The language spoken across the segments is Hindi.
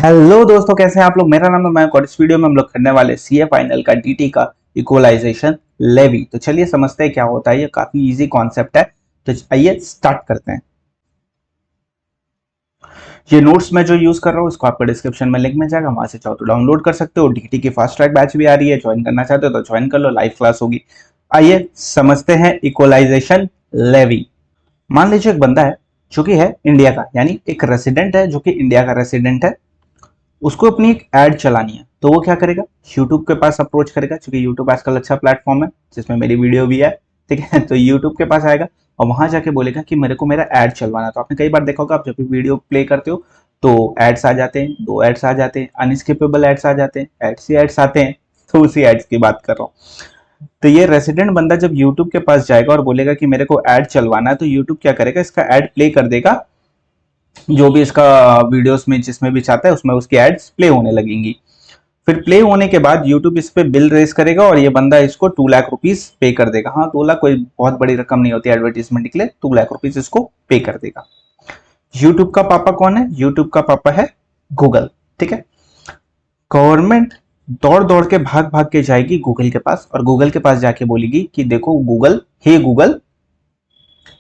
हेलो दोस्तों, कैसे हैं आप लोग। मेरा नाम है मयंक और इस वीडियो में हम लोग करने वाले सीए फाइनल का डीटी का इक्वलाइजेशन लेवी। तो चलिए समझते हैं क्या होता है। ये काफी इजी कॉन्सेप्ट है, तो आइए स्टार्ट करते हैं। ये नोट्स मैं जो यूज कर रहा हूँ इसको आपको डिस्क्रिप्शन में लिंक मिल जाएगा, वहां से चाहो तो डाउनलोड कर सकते हो। डीटी की फास्ट ट्रैक बैच भी आ रही है, ज्वाइन करना चाहते हो तो ज्वाइन कर लो, लाइव क्लास होगी। आइए समझते हैं इक्वलाइजेशन लेवी। मान लीजिए एक बंदा है जो कि है इंडिया का, यानी एक रेसिडेंट है जो कि इंडिया का रेसिडेंट है। उसको अपनी एक ऐड चलानी है, तो वो क्या करेगा, यूट्यूब के पास अप्रोच करेगा, क्योंकि यूट्यूब आजकल अच्छा प्लेटफॉर्म है जिसमें मेरी वीडियो भी है। ठीक है, तो यूट्यूब के पास आएगा और वहां जाके बोलेगा कि मेरे को मेरा ऐड चलवाना है। तो आपने कई बार देखा होगा, आप जब भी वीडियो प्ले करते हो तो एड्स आ जाते हैं, दो एड्स आ जाते हैं, अनस्किपेबल एड्स आ जाते हैं, एड्स ही एड्स आते हैं। तो उसी एड्स की बात कर रहा हूँ। तो ये रेसिडेंट बंदा जब यूट्यूब के पास जाएगा और बोलेगा कि मेरे को ऐड चलवाना है, तो यूट्यूब क्या करेगा, इसका ऐड प्ले कर देगा। जो भी इसका वीडियोस में जिसमें भी चाहता है उसमें उसकी एड्स प्ले होने लगेंगी। फिर प्ले होने के बाद यूट्यूब इस पे बिल रेज करेगा और ये बंदा इसको 2 लाख रुपीज पे कर देगा। हाँ, 2 लाख कोई बहुत बड़ी रकम नहीं होती एडवर्टीजमेंट के लिए। 2 लाख रुपीज इसको पे कर देगा। यूट्यूब का पापा कौन है? यूट्यूब का पापा है गूगल। ठीक है, गवर्नमेंट दौड़ दौड़ के भाग भाग के जाएगी गूगल के पास और गूगल के पास जाके बोलेगी कि देखो गूगल, हे गूगल,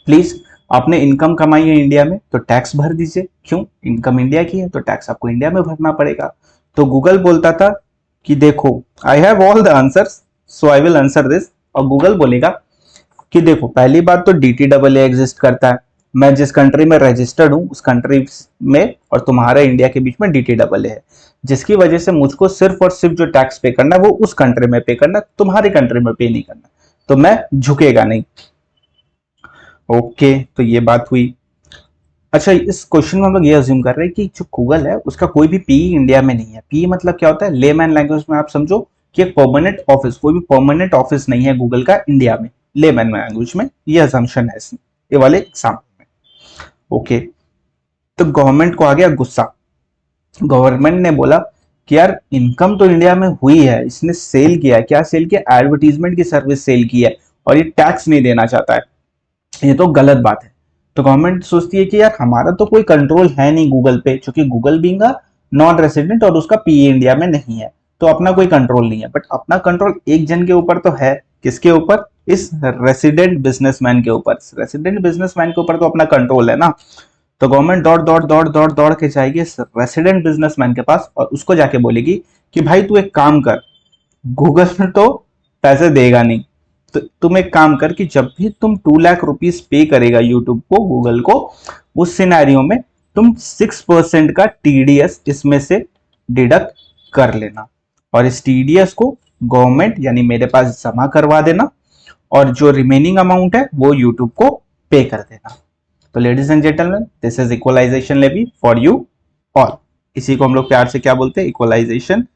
प्लीज आपने इनकम कमाई है इंडिया में तो टैक्स भर दीजिए। क्यों? इनकम इंडिया की है तो टैक्स आपको इंडिया में भरना पड़ेगा। तो गूगल बोलता था कि देखो, I have all the answers, so I will answer this. और गूगल बोलेगा कि देखो, पहली बात तो DTAA एग्जिस्ट करता है। मैं जिस कंट्री में रजिस्टर्ड हूं उस कंट्री में और तुम्हारा इंडिया के बीच में DTAA है, जिसकी वजह से मुझको सिर्फ और सिर्फ जो टैक्स पे करना है वो उस कंट्री में पे करना है, तुम्हारी कंट्री में पे नहीं करना। तो मैं झुकेगा नहीं। ओके, तो ये बात हुई। अच्छा, इस क्वेश्चन में हम लोग ये अज्यूम कर रहे हैं कि जो गूगल है उसका कोई भी पीई इंडिया में नहीं है। पीई मतलब क्या होता है? लेमैन लैंग्वेज में आप समझो कि एक परमानेंट ऑफिस, कोई भी परमानेंट ऑफिस नहीं है गूगल का इंडिया में। लेमैन लैंग्वेज में ये अजम्पशन है इसमें, ये वाले एग्जाम्पल में। ओके, तो गवर्नमेंट को आ गया गुस्सा। गवर्नमेंट ने बोला कि यार इनकम तो इंडिया में हुई है, इसने सेल किया है। क्या सेल किया? एडवर्टीजमेंट की सर्विस सेल की है और ये टैक्स नहीं देना चाहता है। ये तो गलत बात है। तो गवर्नमेंट सोचती है कि यार हमारा तो कोई कंट्रोल है नहीं गूगल पे, क्योंकि Google being a non resident और उसका पीए इंडिया में नहीं है, तो अपना कोई कंट्रोल नहीं है। बट अपना कंट्रोल एक जन के ऊपर तो है। किसके ऊपर? इस रेसिडेंट बिजनेसमैन के ऊपर। रेसिडेंट बिजनेसमैन के ऊपर तो अपना कंट्रोल है ना। तो गवर्नमेंट दौड़ दौड़ दौड़ दौड़ दौड़ के जाएगी इस रेसिडेंट बिजनेसमैन के पास और उसको जाके बोलेगी कि भाई तू एक काम कर, गूगल तो पैसे देगा नहीं, तो तुम एक काम कर कि जब भी तुम 2 लाख रुपीज पे करेगा यूट्यूब को, गूगल को, उस सिनेरियो में तुम 6% का टीडीएस इसमें से डिडक्ट कर लेना और इस टीडीएस को गवर्नमेंट यानी मेरे पास जमा करवा देना और जो रिमेनिंग अमाउंट है वो यूट्यूब को पे कर देना। तो ladies and gentleman, this is equalisation levy for you all. इसी को हम लोग प्यार से क्या बोलते हैं? Equalisation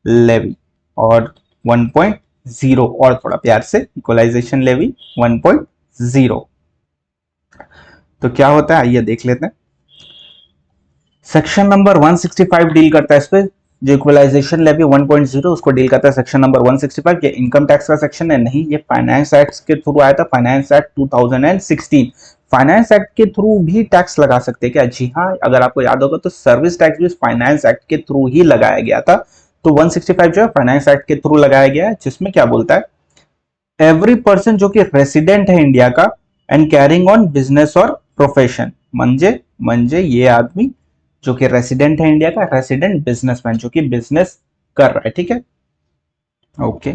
levy. और 1.0 और थोड़ा प्यार से, इक्वलाइजेशन लेवी 1.0। तो क्या होता है आइए देख लेते हैं। सेक्शन नंबर 165 डील करता है इस पे। जो इक्वलाइजेशन लेवी 1.0 उसको डील करता है सेक्शन नंबर 165। ये इनकम टैक्स का सेक्शन है नहीं, ये फाइनेंस एक्ट के थ्रू आया था, फाइनेंस एक्ट 2016। फाइनेंस एक्ट के थ्रू भी टैक्स लगा सकते हैं क्या? जी हाँ, अगर आपको याद होगा तो सर्विस टैक्स भी फाइनेंस एक्ट के थ्रू ही लगाया गया था। तो 165 जो है फाइनेंस एक्ट के थ्रू लगाया गया है, जिसमें क्या बोलता है, एवरी पर्सन जो कि रेसिडेंट है इंडिया का एंड कैरिंग ऑन बिजनेस और प्रोफेशन, म्हणजे म्हणजे ये आदमी जो कि रेसिडेंट है इंडिया का, रेसिडेंट बिजनेसमैन जो कि बिजनेस कर रहा है। ठीक है, ओके।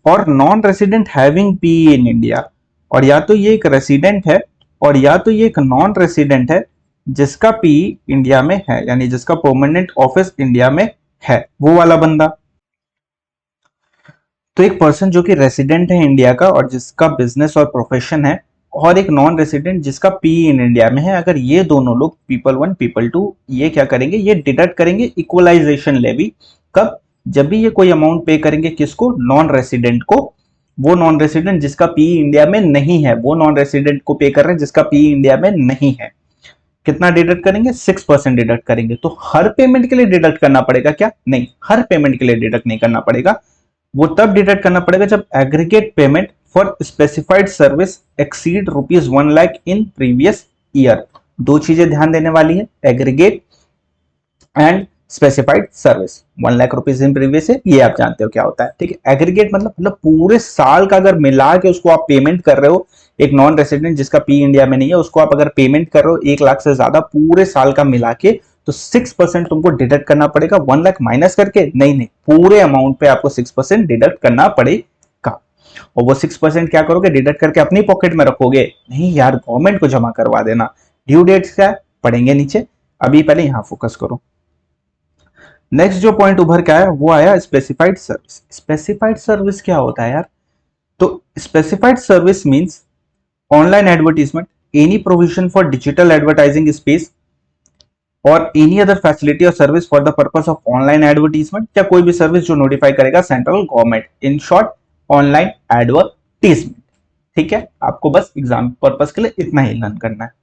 और non resident having P in India, और या तो ये एक रेसिडेंट है और या तो ये एक नॉन रेसिडेंट है जिसका पी इंडिया में है, यानी जिसका परमानेंट ऑफिस इंडिया में है, वो वाला बंदा। तो एक पर्सन जो कि रेसिडेंट है इंडिया का और जिसका बिजनेस और प्रोफेशन है, और एक नॉन रेसिडेंट जिसका पी इन इंडिया में है, अगर ये दोनों लोग पीपल 1 पीपल 2 ये क्या करेंगे, ये डिडक्ट करेंगे इक्वलाइजेशन लेवी। कब? जब भी ये कोई अमाउंट पे करेंगे, किसको? नॉन रेसिडेंट को। वो नॉन रेसिडेंट जिसका पी इंडिया में नहीं है, वो नॉन रेसिडेंट को पे कर रहे हैं जिसका पी इंडिया में नहीं है। कितना डिडक्ट करेंगे? 6% डिडक्ट करेंगे। तो हर पेमेंट के लिए डिडक्ट करना पड़ेगा क्या? नहीं, हर पेमेंट के लिए डिडक्ट नहीं करना पड़ेगा। वो तब डिडक्ट करना पड़ेगा जब aggregate payment for specified service exceed ₹1 lakh in previous year. दो चीजें ध्यान देने वाली है, aggregate and specified service 1 lakh rupees in previous year, ये आप जानते हो क्या होता है, ठीक है। एग्रीगेट मतलब पूरे साल का अगर मिला के उसको आप पेमेंट कर रहे हो, एक नॉन रेसिडेंट जिसका पी इंडिया में नहीं है उसको आप अगर पेमेंट कर रहे हो 1 लाख से ज्यादा पूरे साल का मिला के, तो 6% तुमको डिडक्ट करना पड़ेगा। 1 लाख माइनस करके नहीं, पूरे अमाउंट पे आपको 6% डिडक्ट करना पड़ेगा। और वो 6% क्या करोगे, डिडक्ट करके अपनी पॉकेट में रखोगे? नहीं यार, गवर्नमेंट को जमा करवा देना। ड्यू डेट्स क्या पढ़ेंगे नीचे, अभी पहले यहां फोकस करो। नेक्स्ट जो पॉइंट उभर के आया वो आया स्पेसिफाइड सर्विस। स्पेसिफाइड सर्विस क्या होता है यार? तो specified service means online advertisement, any provision for digital advertising space और एनी अदर फैसिलिटी और service for the purpose of online advertisement, या कोई भी सर्विस जो नोटिफाई करेगा central government, in short online advertisement. ठीक है, आपको बस एग्जाम पर्पस के लिए इतना ही लर्न करना है।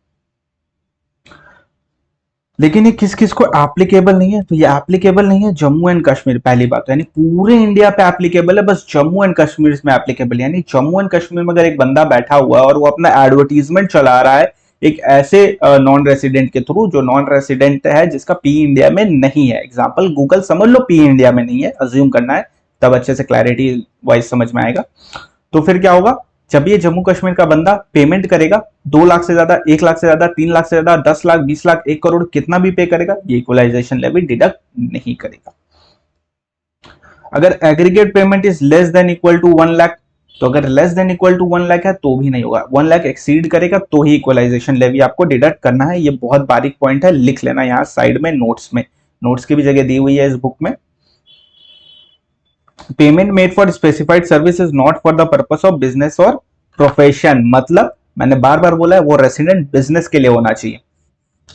लेकिन ये किस किस को एप्लीकेबल नहीं है? तो ये एप्लीकेबल नहीं है जम्मू एंड कश्मीर, पहली बात। यानी पूरे इंडिया पे एप्लीकेबल है, बस जम्मू एंड कश्मीर में एप्लीकेबल। यानी जम्मू एंड कश्मीर में अगर एक बंदा बैठा हुआ है और वो अपना एडवर्टीजमेंट चला रहा है एक ऐसे नॉन रेसिडेंट के थ्रू, जो नॉन रेसिडेंट है जिसका पी इंडिया में नहीं है, एग्जाम्पल गूगल समझ लो पी इंडिया में नहीं है, अज्यूम करना है, तब अच्छे से क्लैरिटी वाइज समझ में आएगा। तो फिर क्या होगा, जब ये जम्मू कश्मीर का बंदा पेमेंट करेगा 2 लाख से ज्यादा, 1 लाख से ज्यादा, 3 लाख से ज्यादा, 10 लाख, 20 लाख, 1 करोड़, कितना भी पे करेगा, ये इक्वलाइजेशन लेवी डिडक्ट नहीं करेगा। अगर aggregate payment is less than equal to 1 lakh, तो अगर less than equal to 1 lakh है तो भी नहीं होगा। 1 लाख एक्सीड करेगा तो ही इक्वलाइजेशन लेवी आपको डिडक्ट करना है। ये बहुत बारीक पॉइंट है, लिख लेना यहाँ साइड में नोट्स में, नोट्स की भी जगह दी हुई है इस बुक में। Payment made for specified service is not for the purpose of business और प्रोफेशन, मतलब मैंने बार बार बोला है वो रेसिडेंट बिजनेस के लिए होना चाहिए।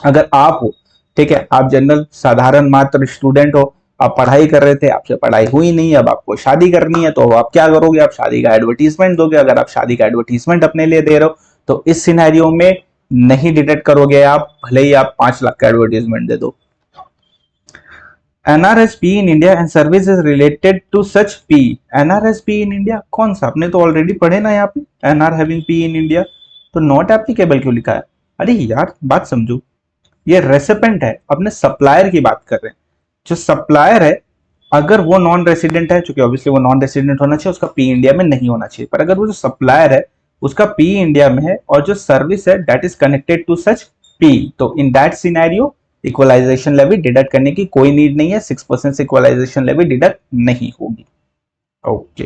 अगर आप हो, ठीक है, आप जनरल साधारण मात्र स्टूडेंट हो, आप पढ़ाई कर रहे थे, आपसे पढ़ाई हुई नहीं, अब आपको शादी करनी है, तो आप क्या करोगे, आप शादी का एडवर्टीजमेंट दोगे। अगर आप शादी का एडवर्टीजमेंट अपने लिए दे रहे हो तो इस सिनेरियो में नहीं डिटेक्ट करोगे आप, भले ही आप 5 लाख का एडवर्टीजमेंट दे दो। NRSP in India and services related to such P। NRSP in India कौन सा, आपने तो ऑलरेडी पढ़े ना यहाँ पे, NR having P in India, तो नॉट एप्लीकेबल क्यों लिखा है? अरे यार बात समझो, ये रेसिपेंट है, अपने सप्लायर की बात कर रहे हैं। जो सप्लायर है अगर वो नॉन रेसिडेंट है, चूंकि ऑब्वियसली वो नॉन रेसिडेंट होना चाहिए, उसका पी इंडिया में नहीं होना चाहिए, पर अगर वो जो सप्लायर है उसका पी इंडिया में है और जो सर्विस है that is connected to such P, तो in that scenario equalisation levy deduct करने की कोई नीड नहीं है, 6% से इक्वलाइजेशन लेवी डिडक्ट नहीं होगी। ओके,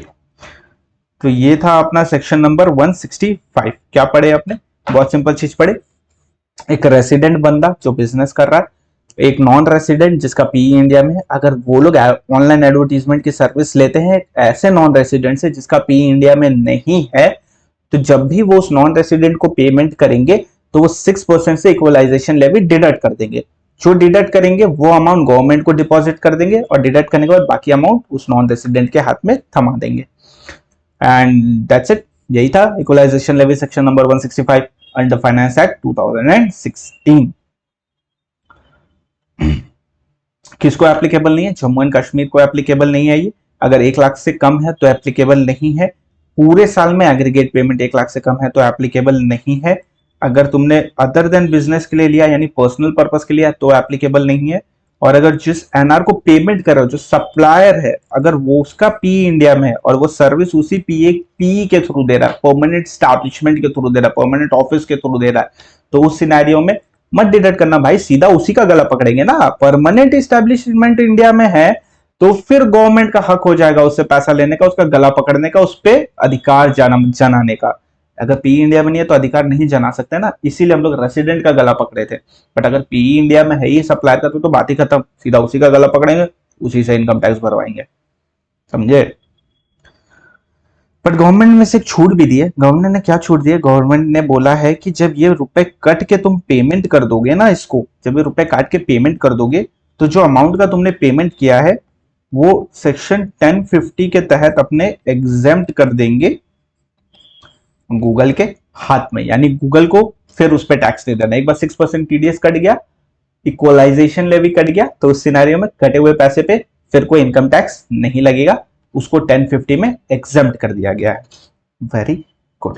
तो ये था अपना सेक्शन नंबर 165। क्या पढ़े आपने? बहुत सिंपल चीज पढ़े, एक रेसिडेंट बंदा जो बिजनेस कर रहा है, एक नॉन रेसिडेंट जिसका पी इंडिया में है, अगर वो लोग ऑनलाइन एडवर्टीजमेंट की सर्विस लेते हैं ऐसे नॉन रेसिडेंट से जिसका पी इंडिया में नहीं है, तो जब भी वो उस नॉन रेसिडेंट को पेमेंट करेंगे तो वो 6% से इक्वलाइजेशन लेवी डिडक्ट कर देंगे। जो डिडक्ट करेंगे वो अमाउंट गवर्नमेंट को डिपॉजिट कर देंगे और डिडक्ट करने के बाद बाकी अमाउंट उस नॉन रेसिडेंट के हाथ में थमा देंगे। एंड दैट्स इट, यही था equalisation levy section number 165 under finance act 2016। किसको एप्लीकेबल नहीं है? जम्मू एंड कश्मीर को एप्लीकेबल नहीं है ये। अगर 1 लाख से कम है तो एप्लीकेबल नहीं है। पूरे साल में एग्रीगेट पेमेंट 1 लाख से कम है तो एप्लीकेबल नहीं है। अगर तुमने अदर देन बिजनेस के लिए लिया यानी पर्सनल पर्पस के लिए तो एप्लीकेबल नहीं है। और अगर जिस एनआर को पेमेंट कर रहे हो, जो सप्लायर है, अगर वो उसका पी इंडिया में है और वो सर्विस उसी पी के थ्रू दे रहा है, परमानेंट स्टैब्लिशमेंट के थ्रू दे रहा है, परमानेंट ऑफिस के थ्रू दे रहा है, तो उस सिनेरियो में मत डिडक्ट करना भाई, सीधा उसी का गला पकड़ेंगे ना। परमानेंट इस्टेब्लिशमेंट इंडिया में है तो फिर गवर्नमेंट का हक हो जाएगा उससे पैसा लेने का, उसका गला पकड़ने का, उस पर अधिकार जनाने का। अगर पी इंडिया में नहीं है तो अधिकार नहीं जना सकते ना, इसीलिए हम लोग रेसिडेंट का गला पकड़े थे। बट अगर पी इंडिया में है ही सप्लाई का तो बात ही खत्म, सीधा उसी का गला पकड़ेंगे, उसी से इनकम टैक्स भरवाएंगे, समझे। बट गवर्नमेंट में से एक छूट भी दी है। गवर्नमेंट ने क्या छूट दी है? गवर्नमेंट ने बोला है कि जब ये रुपए कट के तुम पेमेंट कर दोगे ना, इसको जब ये रुपए काट के पेमेंट कर दोगे तो जो अमाउंट का तुमने पेमेंट किया है वो सेक्शन 1050 के तहत अपने एग्जेम्प्ट कर देंगे गूगल के हाथ में, यानी गूगल को फिर उस पर टैक्स दे देना। एक बार 6% टीडीएस कट गया, इक्वलाइजेशन लेवी कट गया, तो उस सिनेरियो में कटे हुए पैसे पे फिर कोई इनकम टैक्स नहीं लगेगा, उसको 1050 में एग्जेम्प्ट कर दिया गया है। वेरी गुड,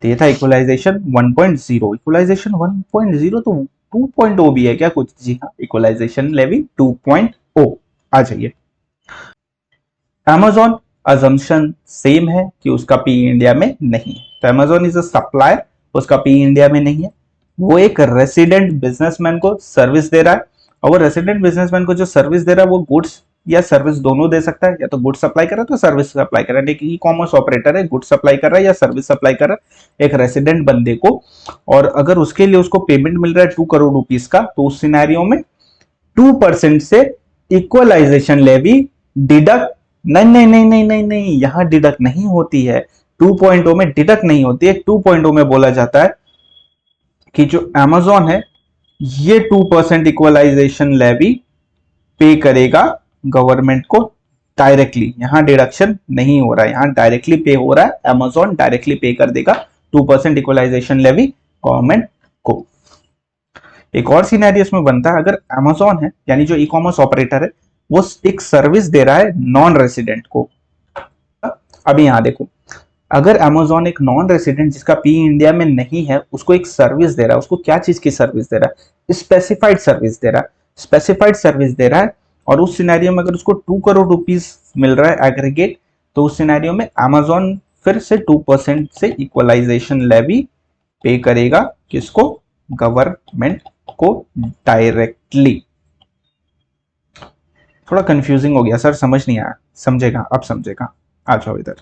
तो ये था इक्वलाइजेशन 1.0। इक्वलाइजेशन 1.0 तो 2.0 भी है क्या कुछ? जी हाँ, इक्वलाइजेशन लेवी 2.0। आ जाइए। Amazon assumption सेम है कि उसका पी इंडिया में नहीं है, तो Amazon इज अ सप्लायर, उसका पी इंडिया में नहीं है। वो एक रेसिडेंट बिजनेसमैन को सर्विस दे रहा है, और वो रेसिडेंट बिजनेसमैन को जो सर्विस दे रहा है वो गुड्स या सर्विस दोनों दे सकता है, या तो गुड्स सप्लाई कर रहा है तो सर्विस सप्लाई कर रहा है। एक ई कॉमर्स ऑपरेटर है, गुड्स सप्लाई कर रहा है या सर्विस सप्लाई कर रहा है एक रेसिडेंट बंदे को, और अगर उसके लिए उसको पेमेंट मिल रहा है 2 करोड़ रुपीज का, तो उस सिनेरियो में 2% से इक्वलाइजेशन लेवी डिडक्ट, नहीं नहीं नहीं नहीं नहीं नहीं, यहां डिडक्ट नहीं होती है। 2.0 में डिडक्ट नहीं होती है। 2.0 में बोला जाता है कि जो Amazon है ये 2% इक्वलाइजेशन लेवी पे करेगा गवर्नमेंट को डायरेक्टली। यहां डिडक्शन नहीं हो रहा है, यहां डायरेक्टली पे हो रहा है। Amazon डायरेक्टली पे कर देगा 2% इक्वलाइजेशन लेवी गवर्नमेंट को। एक और सिनेरियो इसमें बनता है, अगर Amazon है यानी जो ई कॉमर्स ऑपरेटर है वो एक सर्विस दे रहा है नॉन रेसिडेंट को। अभी यहां देखो, अगर Amazon एक नॉन रेसिडेंट जिसका पी इंडिया में नहीं है उसको एक सर्विस दे रहा है, उसको क्या चीज की सर्विस दे रहा है? स्पेसिफाइड सर्विस दे रहा है, स्पेसिफाइड सर्विस दे रहा है। और उस सिनेरियो में अगर उसको 2 करोड़ रुपीज मिल रहा है एग्रीगेट, तो उस सिनेरियो में Amazon फिर से 2% से इक्वलाइजेशन लेवी पे करेगा किसको? गवर्नमेंट को डायरेक्टली। थोड़ा कंफ्यूजिंग हो गया सर, समझ नहीं आया? समझेगा, अब समझेगा, आ जाओ इधर।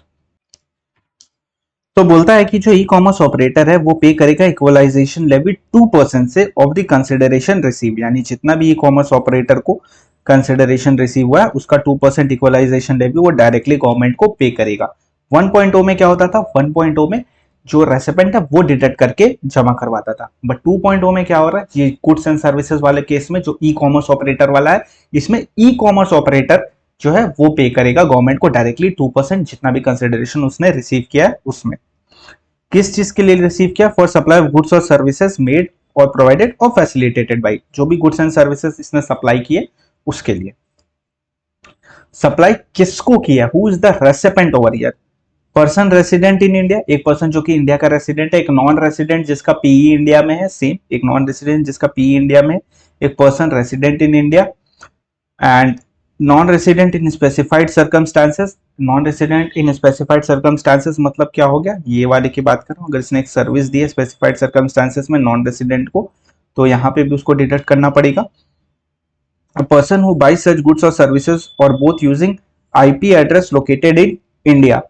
तो बोलता है कि जो ई कॉमर्स ऑपरेटर है वो पे करेगा इक्वलाइजेशन लेवी 2% से ऑफ द कंसिडरेशन रिसीव, यानी जितना भी ई कॉमर्स ऑपरेटर को कंसिडरेशन रिसीव हुआ है उसका 2% इक्वलाइजेशन लेवी वो डायरेक्टली गवर्नमेंट को पे करेगा। 1.0 में क्या होता था? 1.0 में जो रेसिपेंट है वो डिडक्ट करके जमा करवाता था, बट 2.0 में क्या हो रहा है? ये गुड्स एंड सर्विसेज वाले केस में जो ई कॉमर्स ऑपरेटर वाला है, इसमें ई कॉमर्स ऑपरेटर जो है वो पे करेगा गवर्नमेंट को डायरेक्टली 2% जितना भी कंसिडरेशन उसने रिसीव किया है उसमें। किस चीज के लिए रिसीव किया? फॉर सप्लाई ऑफ गुड्स और सर्विसेज मेड और प्रोवाइडेड और फैसिलिटेटेड बाई, जो भी गुड्स एंड सर्विसेज इसने सप्लाई किए उसके लिए। सप्लाई किसको किया? Who is the recipient over here? Person resident in India, एक पर्सन जो कि इंडिया का रेसिडेंट है, एक नॉन रेसिडेंट जिसका पीई इंडिया में है, सेम एक नॉन रेसिडेंट जिसका पीई इंडिया में है, एक person resident in India and non resident in specified circumstances. Non resident in specified circumstances मतलब क्या हो गया? ये वाले की बात कर रहा हूं, अगर इसने एक सर्विस दी है स्पेसिफाइड सर्कमस्टांसेस में नॉन रेसिडेंट को, तो यहां पे भी उसको डिडक्ट करना पड़ेगा। A person who buys such goods or services or both using IP address located in India.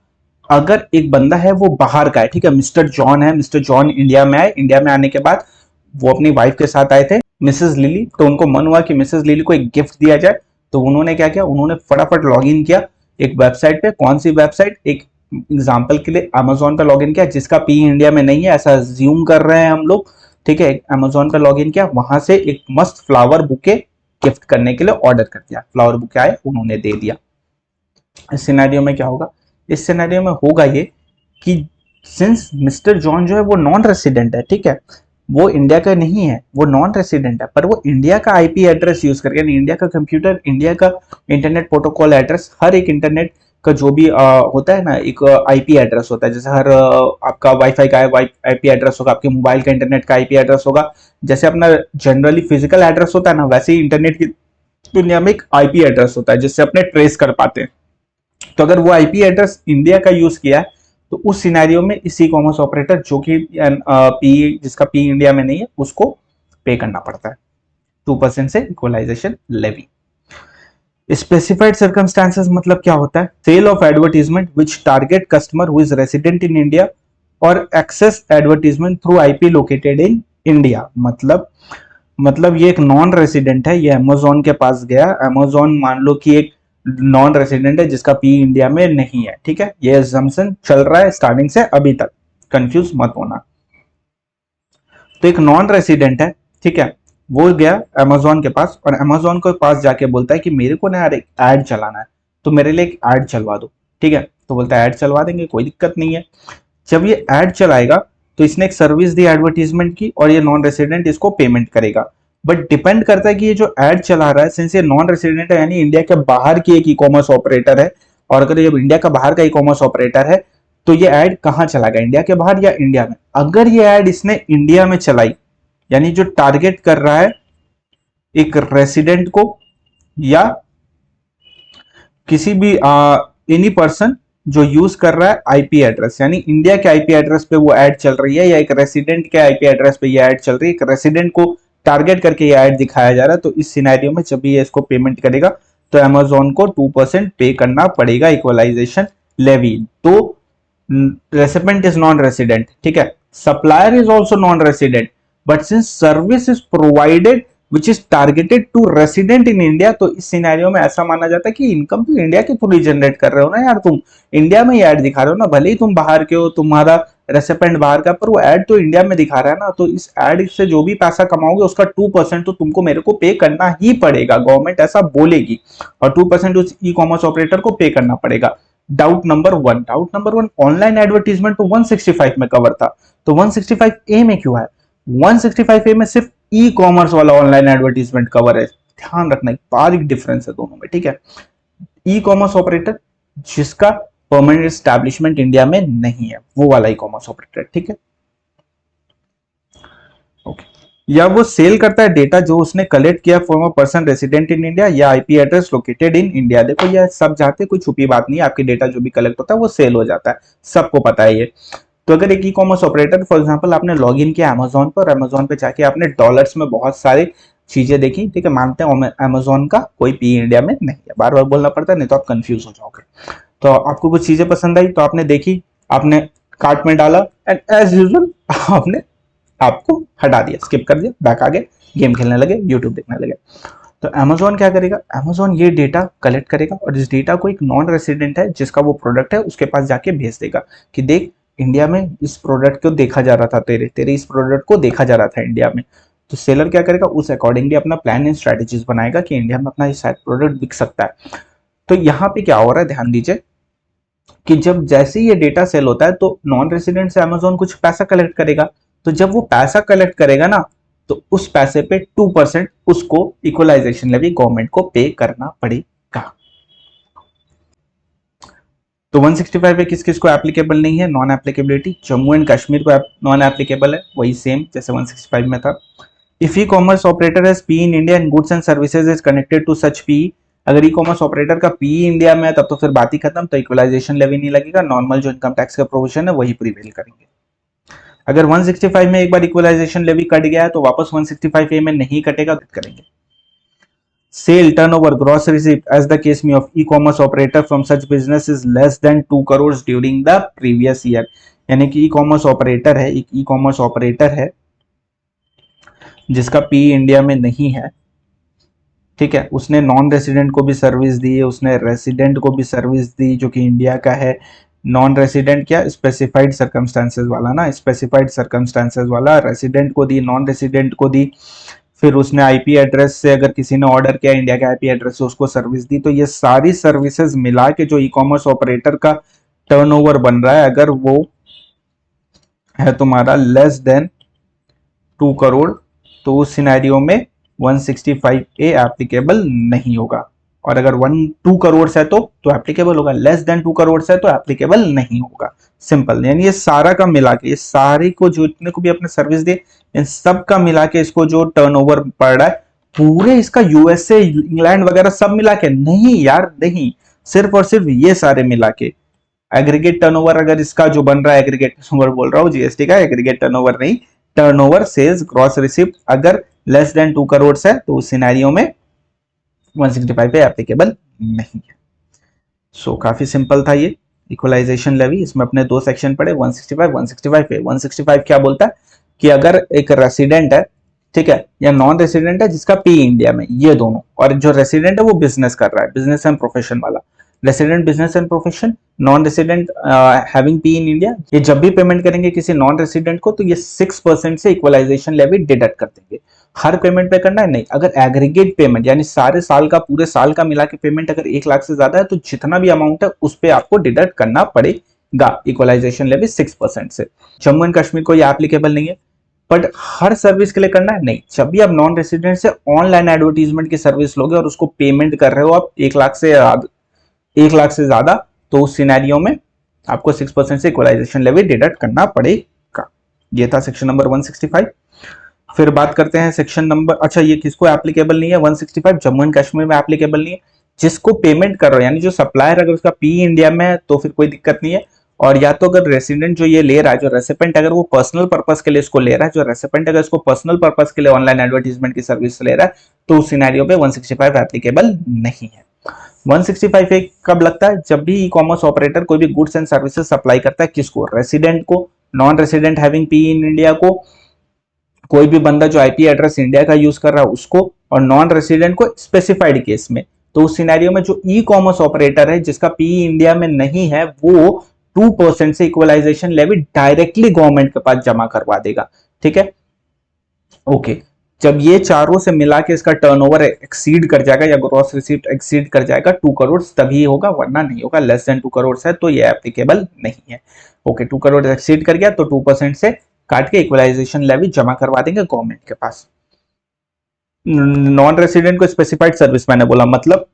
अगर एक बंदा है वो बाहर का है, ठीक है, मिस्टर जॉन है, मिस्टर जॉन इंडिया में आए, इंडिया में आने के बाद वो अपनी वाइफ के साथ आए थे मिसेस लिली, तो उनको मन हुआ कि मिसेस लिली को एक गिफ्ट दिया जाए, तो उन्होंने क्या किया? उन्होंने फटाफट लॉगिन किया एक वेबसाइट पे। कौन सी वेबसाइट? एक एग्जांपल के लिए अमेजोन पे लॉगिन किया, जिसका पी इंडिया में नहीं है ऐसा अज्यूम कर रहे हैं हम लोग, ठीक है। अमेजोन पे लॉगिन किया, वहां से एक मस्त फ्लावर बुके गिफ्ट करने के लिए ऑर्डर कर दिया, फ्लावर बुके आए, उन्होंने दे दिया। इस सिनेरियो में क्या होगा? इस सिनेरियो में होगा ये कि सिंस मिस्टर जॉन जो है वो नॉन रेसिडेंट है, ठीक है, वो इंडिया का नहीं है, वो नॉन रेसिडेंट है, पर वो इंडिया का आईपी एड्रेस यूज करके, यानी इंडिया का कंप्यूटर, इंडिया का इंटरनेट प्रोटोकॉल एड्रेस, हर एक इंटरनेट का जो भी होता है ना, एक आईपी एड्रेस होता है, जैसे हर आपका वाईफाई का आईपी एड्रेस होगा, आपके मोबाइल का इंटरनेट का आईपी एड्रेस होगा, जैसे अपना जनरली फिजिकल एड्रेस होता है ना, वैसे ही इंटरनेट की दुनिया में एक आईपी एड्रेस होता है जिससे अपने ट्रेस कर पाते हैं। तो अगर वो आईपी एड्रेस इंडिया का यूज किया है, तो उस सिनेरियो में इसी कॉमर्स ऑपरेटर जो कि पी जिसका पी इंडिया में नहीं है उसको पे करना पड़ता है 2% से इक्वलाइजेशन लेवी। स्पेसिफाइड सर्कमस्टांसेस मतलब क्या होता है? Sale of advertisement which target customer who is resident in India और access advertisement through IP located in India. मतलब ये एक नॉन रेसिडेंट है, ये अमेजोन के पास गया, अमेजोन मान लो कि एक नॉन रेसिडेंट है जिसका पी इंडिया में नहीं है, ठीक है, ये अजम्पशन चल रहा है स्टार्टिंग से अभी तक, कंफ्यूज मत होना। तो एक नॉन रेसिडेंट है, ठीक है, वो गया अमेजोन के पास और अमेजोन के पास जाके बोलता है कि मेरे को ना यार एक ऐड चलाना है, तो मेरे लिए एक ऐड चलवा दो, ठीक है। तो बोलता है ऐड चलवा देंगे, कोई दिक्कत नहीं है। जब ये ऐड चलाएगा तो इसने एक सर्विस दी एडवर्टीजमेंट की और ये नॉन रेसिडेंट इसको पेमेंट करेगा, बट डिपेंड करता है कि ये जो ऐड चला रहा है, सिंस ये नॉन रेसिडेंट है यानी इंडिया के बाहर की एक ई कॉमर्स ऑपरेटर है, और अगर ये इंडिया का बाहर का ई कॉमर्स ऑपरेटर है तो ये ऐड कहां चलाएगा? इंडिया के बाहर या इंडिया में? अगर ये ऐड इसने इंडिया में चलाई यानी जो टारगेट कर रहा है एक रेसिडेंट को या किसी भी एनी पर्सन जो यूज कर रहा है आईपी एड्रेस, यानी इंडिया के आईपी एड्रेस पे वो ऐड चल रही है या एक रेसिडेंट के आईपी एड्रेस पे ये ऐड चल रही है, एक रेसिडेंट को टारगेट करके ये ऐड दिखाया जा रहा है, तो इस सिनेरियो में जब ये इसको पेमेंट करेगा तो अमेजोन को 2% पे करना पड़ेगा इक्वलाइजेशन लेवी। तो रेसिपेंट इज नॉन रेसिडेंट, ठीक है, supplier is also non resident, but since service is provided which is targeted to resident in India, तो इस सिनेरियो में ऐसा माना जाता है कि इनकम तो इंडिया के थ्रू जनरेट कर रहे हो ना यार, तुम इंडिया में ही ऐड दिखा रहे हो ना, भले ही तुम बाहर के हो, तुम्हारा रेसिपेंट बाहर का, पर वो ऐड तो इंडिया में दिखा रहा है ना, तो इस ऐड से जो भी पैसा कमाओगे उसका 2% तो तुमको मेरे को पे करना ही पड़ेगा, गवर्नमेंट ऐसा बोलेगी, और 2% उस ई कॉमर्स ऑपरेटर को पे करना पड़ेगा। Doubt number one, online advertisement तो 165 में कवर था, तो 165A में क्यों है? 165A में सिर्फ ई कॉमर्स वाला ऑनलाइन एडवर्टीजमेंट कवर है, ध्यान रखना, एक बारीक डिफरेंस है दोनों में, ठीक है। ई कॉमर्स ऑपरेटर जिसका परमानेंट एस्टैब्लिशमेंट इंडिया में नहीं है, वो वाला ई कॉमर्स ऑपरेटर, ठीक है, ओके। या वो सेल करता है डेटा जो उसने कलेक्ट किया from a person resident in India या IP address located in India. देखो ये सब जाते, कोई छुपी बात नहीं है, आपकी डेटा जो भी कलेक्ट होता है वो सेल हो जाता है, सबको पता है ये। तो अगर एक ई कॉमर्स ऑपरेटर, फॉर एग्जांपल आपने लॉग इन किया अमेजोन पर, अमेजोन पे जाके आपने डॉलर्स में बहुत सारे चीजें देखी, ठीक है, मानते हैं अमेजोन का कोई पी इंडिया में नहीं है, बार बार बोलना पड़ता है नहीं तो आप कंफ्यूज हो जाओगे। तो आपको कुछ चीजें पसंद आई तो आपने देखी, आपने कार्ट में डाला एंड एज यूजुअल आपने आपको हटा दिया, स्किप कर दिया, बैक आ गए, गेम खेलने लगे, यूट्यूब देखने लगे। तो अमेजोन क्या करेगा, अमेजोन ये डेटा कलेक्ट करेगा और इस डेटा को एक नॉन रेसिडेंट है जिसका वो प्रोडक्ट है उसके पास जाके भेज देगा कि देख इंडिया में इस प्रोडक्ट को देखा जा रहा था, तेरे तेरे इस प्रोडक्ट को देखा जा रहा था इंडिया में। तो सेलर क्या करेगा, उस अकॉर्डिंगली अपना प्लान एंड स्ट्रेटेजीज बनाएगा कि इंडिया में अपना ये शायद प्रोडक्ट बिक सकता है। तो यहाँ पे क्या हो रहा है, ध्यान दीजिए कि जब जैसे ही ये डेटा सेल होता है तो नॉन रेसिडेंट से अमेजोन कुछ पैसा कलेक्ट करेगा, तो जब वो पैसा कलेक्ट करेगा ना तो उस पैसे पे 2% उसको इक्वलाइजेशन लेवी गवर्नमेंट को पे करना पड़ेगा। तो 165 पे किस किस को एप्लीकेबल नहीं है, non applicability, Jammu and Kashmir को नॉन एप्लीकेबल है, वही सेम जैसे 165 में था। If e commerce operator has P in India and goods and services is connected to such P, अगर ई कॉमर्स ऑपरेटर का पी इंडिया में है तब तो फिर बात ही खत्म, तो इक्वलाइजेशन लेवी नहीं लगेगा, नॉर्मल जो इनकम टैक्स का प्रोविजन है वही प्रीवेल करेंगे। अगर 165 में एक बार इक्वलाइजेशन लेवी कट गया है तो वापस 165A में नहीं कटेगा, करेंगे। Sale turnover gross receipt as the case में of e commerce operator from such business is less than 2 crore during the previous year, यानी कि ई कॉमर्स ऑपरेटर है, एक ई कॉमर्स ऑपरेटर है जिसका पी इंडिया में नहीं है, ठीक है, उसने नॉन रेसिडेंट को भी सर्विस दी, उसने रेसिडेंट को भी सर्विस दी जो कि इंडिया का है, नॉन रेसिडेंट क्या स्पेसिफाइड सर्कमस्टांसेस वाला ना, स्पेसिफाइड सर्कमस्टांसेस वाला, रेसिडेंट को दी, नॉन रेसिडेंट को दी, फिर उसने आईपी एड्रेस से अगर किसी ने ऑर्डर किया इंडिया के आईपी एड्रेस से उसको सर्विस दी, तो ये सारी सर्विसेज मिला के जो ई कॉमर्स ऑपरेटर का टर्नओवर बन रहा है अगर वो है तुम्हारा लेस देन 2 करोड़ तो उस सिनेरियो में 165A एप्लीकेबल नहीं होगा, और अगर 2 करोड़ है तो एप्लीकेबल होगा, लेस देन 2 करोड़ है तो एप्लीकेबल नहीं होगा, सिंपल। यानी ये सारा का मिला के, ये सारी को जो इतने को भी अपने सर्विस दे, इन सब का मिला के इसको जो टर्नओवर पड़ रहा है पूरे इसका यूएसए इंग्लैंड वगैरह सब मिला के नहीं यार, नहीं, सिर्फ और सिर्फ ये सारे मिला के एग्रीगेट टर्नओवर, अगर इसका जो बन रहा है एग्रीगेट टर्नओवर बोल रहा हूँ जीएसटी का, एग्रीगेट टर्नओवर नहीं, टर्नओवर सेल्स ग्रॉस रिसिप्ट अगर लेस देन 2 करोड़ है तो उस सिनेरियो में 165 पे एप्लीकेबल नहीं है। सो काफी सिंपल था ये इक्वलाइजेशन लेवी, इसमें अपने दो सेक्शन पढ़े 165 165 पे। 165 क्या बोलता है कि अगर एक रेसिडेंट है, ठीक है, या नॉन रेसिडेंट है जिसका पी इंडिया में, ये दोनों, और जो रेसिडेंट है वो बिजनेस कर रहा है, बिजनेस एंड प्रोफेशन वाला, resident business and profession, non resident having P in India, ये जब भी पेमेंट करेंगे किसी नॉन रेसिडेंट को तो ये 6% से इक्वलाइजेशन लेवी डिडक्ट कर देंगे। हर पेमेंट पे करना है नहीं, अगर एग्रीगेट पेमेंट यानी सारे साल का, पूरे साल का मिला के पेमेंट अगर 1 लाख से ज्यादा है तो जितना भी अमाउंट है उस पर आपको डिडक्ट करना पड़ेगा इक्वलाइजेशन लेवी 6% से। जम्मू एंड कश्मीर को ये एप्लीकेबल नहीं है, बट हर सर्विस के लिए करना है नहीं, जब भी आप नॉन रेसिडेंट से ऑनलाइन एडवर्टीजमेंट की सर्विस लोगे और उसको पेमेंट कर रहे हो आप 1 लाख से ज्यादा, तो उस सिनेरियो में आपको 6% से इक्वलाइजेशन लेवी डिडक्ट करना पड़ेगा। ये था सेक्शन नंबर 165। फिर बात करते हैं सेक्शन नंबर, अच्छा ये किसको एप्लीकेबल नहीं है 165, जम्मू एंड कश्मीर में एप्लीकेबल नहीं है। जिसको पेमेंट कर रहे हो यानी जो सप्लायर अगर उसका पी इंडिया में है तो फिर कोई दिक्कत नहीं है। और या तो अगर रेसिडेंट जो ये ले रहा है, जो रेसिपेंट अगर वो पर्सनल पर्पस के लिए इसको ले रहा है, जो रेसिपेंट अगर इसको पर्सनल पर्पस के लिए ऑनलाइन एडवर्टीजमेंट की सर्विस ले रहा है, तो उस सिनेरियो पे 165 एप्लीकेबल नहीं है। 165 एक कब लगता है, जब भी ई कॉमर्स ऑपरेटर कोई भी गुड्स एंड सर्विसेज सप्लाई करता है, किसको, रेसिडेंट को, non resident having P in India को, कोई भी बंदा जो आईपी एड्रेस इंडिया का यूज कर रहा है उसको, और नॉन रेसिडेंट को स्पेसिफाइड केस में। तो उस सिनेरियो में जो ई कॉमर्स ऑपरेटर है जिसका पी इंडिया में नहीं है, वो 2% से इक्वलाइजेशन लेवी डायरेक्टली गवर्नमेंट के पास जमा करवा देगा। ठीक है, ओके। जब ये चारों से मिला के इसका टर्नओवर एक्सीड कर जाएगा या ग्रॉस रिसीप्ट एक्सीड कर जाएगा 2 करोड़, तभी होगा, वरना नहीं होगा। लेस देन 2 करोड़ है तो ये एप्लीकेबल नहीं है। ओके, 2 करोड़ एक्सीड कर गया तो 2% से काट के इक्वलाइजेशन लेवी जमा करवा देंगे गवर्नमेंट के पास। नॉन रेसिडेंट को स्पेसिफाइड सर्विस मैंने बोला, मतलब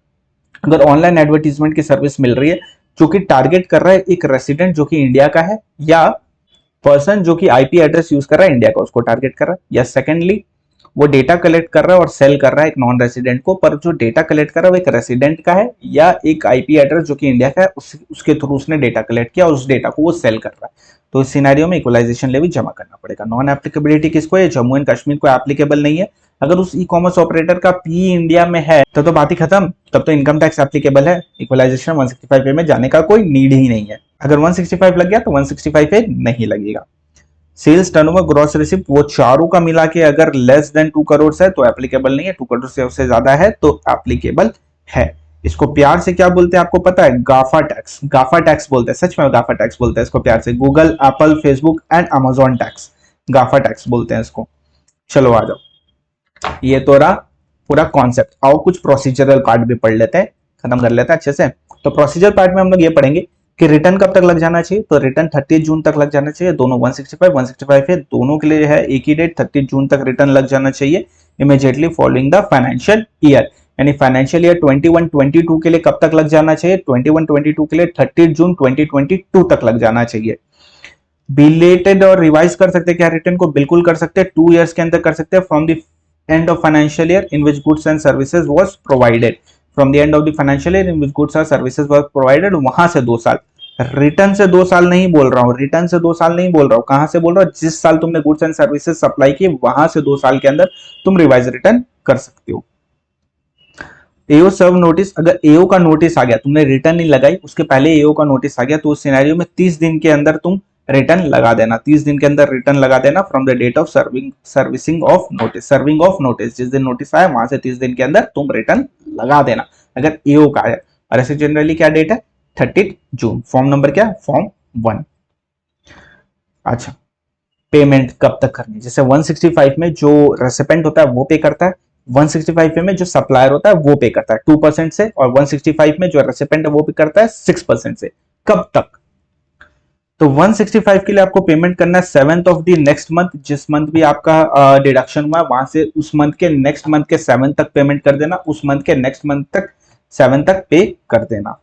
अगर ऑनलाइन एडवर्टीजमेंट की सर्विस मिल रही है जो कि टारगेट कर रहा है एक रेसिडेंट जो कि इंडिया का है, या पर्सन जो कि आईपी एड्रेस यूज कर रहा है इंडिया का, उसको टारगेट कर रहा है, या सेकेंडली वो डेटा कलेक्ट कर रहा है और सेल कर रहा है एक नॉन रेसिडेंट को, पर जो डेटा कलेक्ट कर रहा है वो एक रेसिडेंट का है या एक आईपी एड्रेस जो कि इंडिया का है, उसके थ्रू उसने डेटा कलेक्ट किया और उस डेटा को वो सेल कर रहा है। तो इस सिनेरियो में इक्वलाइजेशन लेवी जमा करना पड़ेगा। नॉन एप्लीकेबिलिटी किसको है, जम्मू एंड कश्मीर को एप्लीकेबल नहीं है। अगर उस ई कॉमर्स ऑपरेटर का पी इंडिया में है तो बात ही खत्म, तब तो इनकम टैक्स एप्लीकेबल है, इक्वलाइजेशन 165 में जाने का कोई नीड ही नहीं है। अगर 165 लग गया तो 165 नहीं लगेगा। सेल्स टर्नओवर ग्रॉस रिसिप्ट वो चारों का मिला के अगर लेस देन 2 करोड़ है तो एप्लीकेबल नहीं है, 2 करोड़ से उससे ज्यादा है तो एप्लीकेबल है। इसको प्यार से क्या बोलते हैं आपको पता है, गाफा टैक्स। गाफा टैक्स बोलते हैं, सच में गाफा टैक्स बोलते हैं इसको प्यार से। Google, Apple, Facebook and Amazon tax, GAFA tax बोलते हैं इसको। चलो आ जाओ, ये तो रहा पूरा कॉन्सेप्ट। आओ कुछ प्रोसीजरल पार्ट भी पढ़ लेते हैं, खत्म कर लेते हैं अच्छे से। तो प्रोसीजर पार्ट में हम लोग ये पढ़ेंगे कि रिटर्न कब तक लग जाना चाहिए, तो रिटर्न 30 जून तक लग जाना चाहिए। दोनों 165 है, दोनों के लिए है एक ही डेट, 30 जून तक रिटर्न लग जाना चाहिए immediately following the financial year. यानी फाइनेंशियल ईयर 21-22 के लिए कब तक लग जाना चाहिए, 21-22 के लिए 30 जून 2022 तक लग जाना चाहिए। बिलेटेड और रिवाइज कर सकते हैं क्या रिटर्न को, बिल्कुल कर सकते हैं, 2 इयर्स के अंदर कर सकते हैं from the end of financial year in which goods and services was provided, from the end of the financial year in which goods और सर्विसेज वाज प्रोवाइडेड, वहां से 2 साल। रिटर्न से 2 साल नहीं बोल रहा हूं, रिटर्न से 2 साल नहीं बोल रहा हूं, कहां से बोल रहा हूं, जिस साल तुमने गुड्स एंड सर्विसेज सप्लाई की वहां से 2 साल के अंदर तुम रिवाइज रिटर्न कर सकते हो। एओ सर्व नोटिस, अगर एओ का नोटिस आ गया, तुमने रिटर्न नहीं लगाई, उसके पहले एओ का नोटिस आ गया, तो उस सिनेरियो में 30 दिन के अंदर तुम रिटर्न लगा देना। 30 दिन के अंदर रिटर्न लगा देना from the date of servicing of notice, serving of notice, जिस दिन नोटिस आया वहां से 30 दिन के अंदर तुम रिटर्न लगा देना अगर एओ का है। और ऐसे जनरली क्या डेट है, 30 जून। फॉर्म नंबर क्या, फॉर्म 1। अच्छा, पेमेंट कब तक करनी, जैसे 165 में जो रेसिपेंट होता है वो पे करता है, 165 में जो सप्लायर होता है वो पे करता है 2% से, और 165 में जो रेसिपेंट है वो पे करता है 6% से। कब तक, तो 165 के लिए आपको पेमेंट करना है 7th of the next month, जिस मंथ भी आपका डिडक्शन हुआ वहां से उस मंथ के नेक्स्ट मंथ के 7 तक पेमेंट कर देना, उस मंथ के नेक्स्ट मंथ तक 7 तक पे कर देना।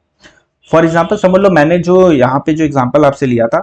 फॉर एग्जाम्पल समझ लो मैंने जो यहाँ पे जो एग्जाम्पल आपसे लिया था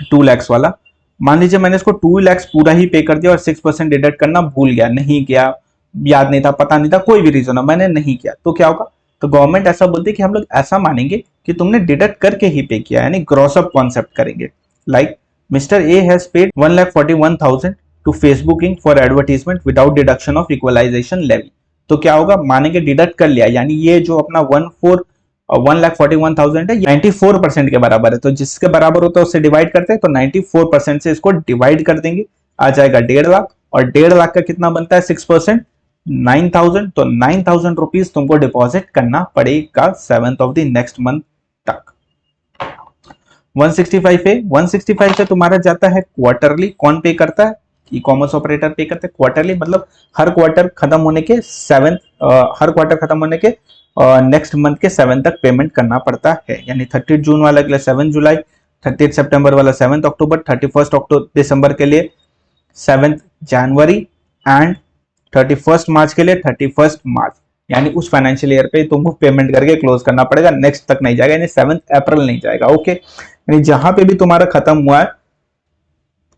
2 lakhs वाला, मान लीजिए मैंने इसको 2 lakhs पूरा ही पे कर दिया और 6% डिडक्ट करना भूल गया, नहीं किया, याद नहीं था, पता नहीं था, कोई भी रीजन हो मैंने नहीं किया, तो क्या होगा, तो गवर्नमेंट ऐसा बोलती है कि हम लोग ऐसा मानेंगे कि तुमने डिडक्ट करके ही पे किया, यानी ग्रॉस अप कॉन्सेप्ट करेंगे। Like Mister A has paid 1,41,000 to Facebook Inc for advertisement without deduction of equalisation levy. तो क्या होगा, मानेंगे डिडक्ट कर लिया, यानी ये जो अपना 1,41,000 है 94% के बराबर है, तो जिसके बराबर होता है उससे डिवाइड करते हैं, तो 94% से इसको डिवाइड कर देंगे, आ जाएगा 1.5 लाख, और 1.5 लाख का कितना बनता है 6%, 9,000, तो 9,000 रुपीज तुमको डिपॉजिट करना पड़ेगा 7th of the next month तक। 165 है, 165 से तुम्हारा जाता है क्वार्टरली, कौन पे करता है, ई कॉमर्स ऑपरेटर पे करते हैं क्वार्टरली, मतलब हर क्वार्टर खत्म होने के 7th, हर क्वार्टर खत्म होने के नेक्स्ट मंथ के 7 तक पेमेंट करना पड़ता है। यानी 30 जून वाला के लिए 7 जुलाई, 30 सितंबर वाला 7 अक्टूबर, 31 दिसंबर के लिए 7 जनवरी एंड 31 मार्च के लिए 31 मार्च, यानी उस फाइनेंशियल ईयर पे तुमको पेमेंट करके क्लोज करना पड़ेगा, नेक्स्ट तक नहीं जाएगा, यानी 7 अप्रैल नहीं जाएगा। ओके, यानी जहां पे भी तुम्हारा खत्म हुआ है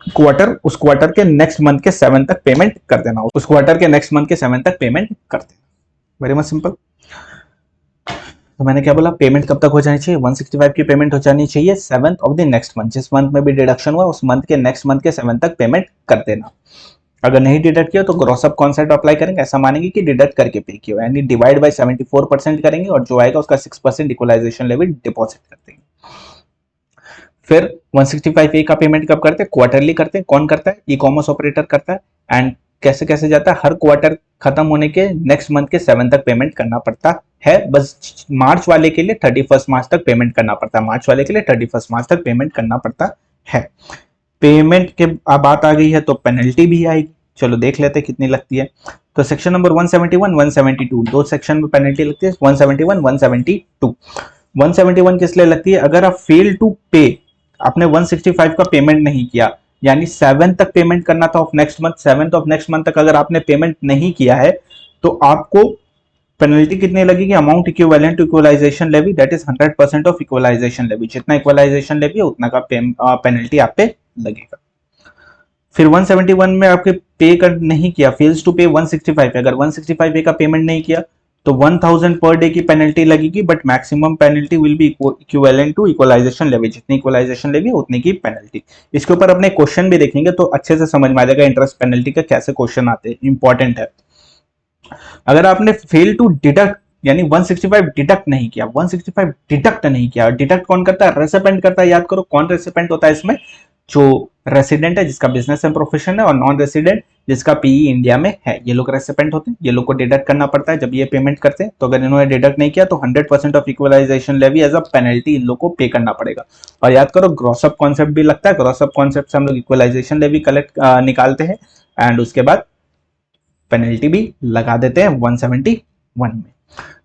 क्वार्टर, उस क्वार्टर के नेक्स्ट मंथ के 7 तक पेमेंट कर देना, उस क्वार्टर के नेक्स्ट मंथ के 7 तक पेमेंट कर देना। Very much simple. तो मैंने क्या बोला, पेमेंट कब तक हो जानी चाहिए, 165 की पेमेंट हो जानी चाहिए 7th of the next month, जिस मंथ में भी डिडक्शन हुआ उस मंथ के नेक्स्ट मंथ के 7 तक पेमेंट कर देना। अगर नहीं डिडक्ट किया तो ग्रॉस अप कॉन्सेप्ट अप्लाई करेंगे, ऐसा मानेंगे कि डिडक्ट करके पे किया, यानी डिवाइड बाय 74% करेंगे और जो आएगा उसका 6% इक्वलाइजेशन लेवल डिपॉजिट कर देंगे। फिर 165A का पेमेंट कब करते हैं, क्वार्टरली करते हैं। कौन करता है, ई कॉमर्स ऑपरेटर करता है। एंड कैसे कैसे जाता है, हर क्वार्टर खत्म होने के नेक्स्ट मंथ के 7 तक पेमेंट करना पड़ता है। बस मार्च वाले के लिए 31 मार्च तक पेमेंट करना पड़ता है, मार्च वाले के लिए 31 मार्च तक पेमेंट करना पड़ता है। पेमेंट के बात आ गई है तो पेनल्टी भी आएगी, चलो देख लेते हैं कितनी लगती है। तो सेक्शन नंबर 171 172 दो सेक्शन में पेनल्टी लगती है, 171 172। 171 किस लिए लगती है, अगर आप फेल टू पे, आपने 165 का पेमेंट नहीं किया, यानी 7 तक पेमेंट करना था of next month, 7th of next month तक अगर आपने पेमेंट नहीं किया है तो आपको पेनल्टी कितनी लगेगी, amount equivalent to equalisation levy, that is 100% of equalisation levy. जितना इक्वलाइजेशन लेवी है उतना का पेनल्टी आप पे लगेगा। फिर 171 में आपके पे कर नहीं किया, फेल्स टू पे 165, अगर 165 का पेमेंट नहीं किया तो 1000 पर डे की पेनल्टी लगेगी, but maximum penalty will be equivalent to equalisation levy, जितनी इक्वलाइजेशन लेवी उतनी की पेनल्टी। इसके ऊपर अपने क्वेश्चन भी देखेंगे तो अच्छे से समझ में आ जाएगा इंटरेस्ट पेनल्टी का कैसे क्वेश्चन आते हैं, इंपॉर्टेंट है। अगर आपने फेल टू डिडक्ट यानी 165 डिडक्ट नहीं किया, 165 डिडक्ट नहीं किया, डिडक्ट कौन करता है, रेसिपेंट करता है। याद करो कौन रेसिपेंट होता है इसमें, जो रेसिडेंट है जिसका बिजनेस एंड प्रोफेशन है, और नॉन रेसिडेंट जिसका पीई इंडिया में है, ये लोग रेसिपेंट होते हैं। ये लोग को डिडक्ट करना पड़ता है जब ये पेमेंट करते हैं। तो अगर इन्होंने डिडक्ट नहीं किया तो 100% of equalisation levy as a penalty इन लोग को पे करना पड़ेगा। और याद करो ग्रॉस अप कॉन्सेप्ट भी लगता है, ग्रॉस अप कॉन्सेप्ट से हम लोग इक्वलाइजेशन लेवी कलेक्ट निकालते हैं एंड उसके बाद पेनल्टी भी लगा देते हैं 171 में।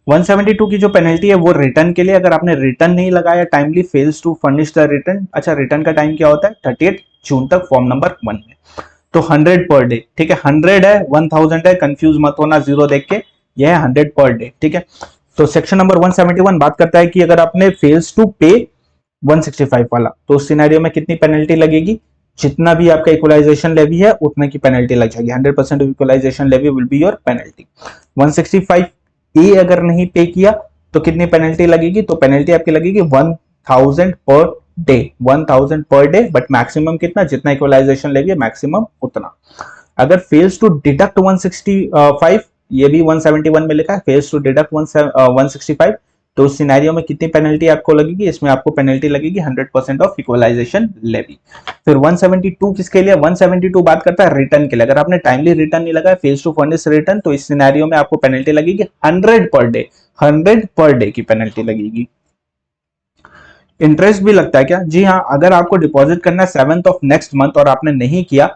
172 की जो पेनल्टी है वो रिटर्न के लिए, अगर आपने रिटर्न नहीं लगाया timely, fails to furnish the return. अच्छा, रिटर्न का टाइम क्या होता है, 38 जून तक फॉर्म नंबर 1 में। तो 100 पर डे, ठीक है, 100 है 1000 है, कंफ्यूज मत होना जीरो देख के, यह है 100 पर डे, ठीक है। तो सेक्शन नंबर 171 बात करता है कि अगर आपने फेल्स टू पे 165 वाला, तो उस सिनेरियो में कितनी पेनल्टी लगेगी, जितना भी आपका इक्वलाइजेशन लेवी है उतने की पेनल्टी लग जाएगी। 100% of equalisation levy will be your penalty. 165 A अगर नहीं पे किया तो कितनी पेनल्टी लगेगी, तो पेनल्टी आपकी लगेगी 1000 per day, 1000 per day, but maximum कितना, जितना इक्वलाइजेशन लेवी है मैक्सिमम उतना। अगर फेल्स टू डिडक्ट 165, ये भी 171 में लिखा है, फेल्स टू डिडक्ट 165, तो उस सिनेरियो में कितनी पेनल्टी आपको लगेगी, इसमें आपको पेनल्टी लगेगी 100% ऑफ इक्वलाइजेशन लेवी। फिर 172 किसके लिए, 172 बात करता है रिटर्न के लिए। अगर आपने टाइमली रिटर्न नहीं लगाया, फेल्स टू फर्निश रिटर्न, तो इस सिनेरियो में आपको पेनल्टी लगेगी 100 पर डे, 100 पर डे की पेनल्टी लगेगी। इंटरेस्ट भी लगता है क्या, जी हाँ, अगर आपको डिपॉजिट करना है 7th ऑफ नेक्स्ट मंथ और आपने नहीं किया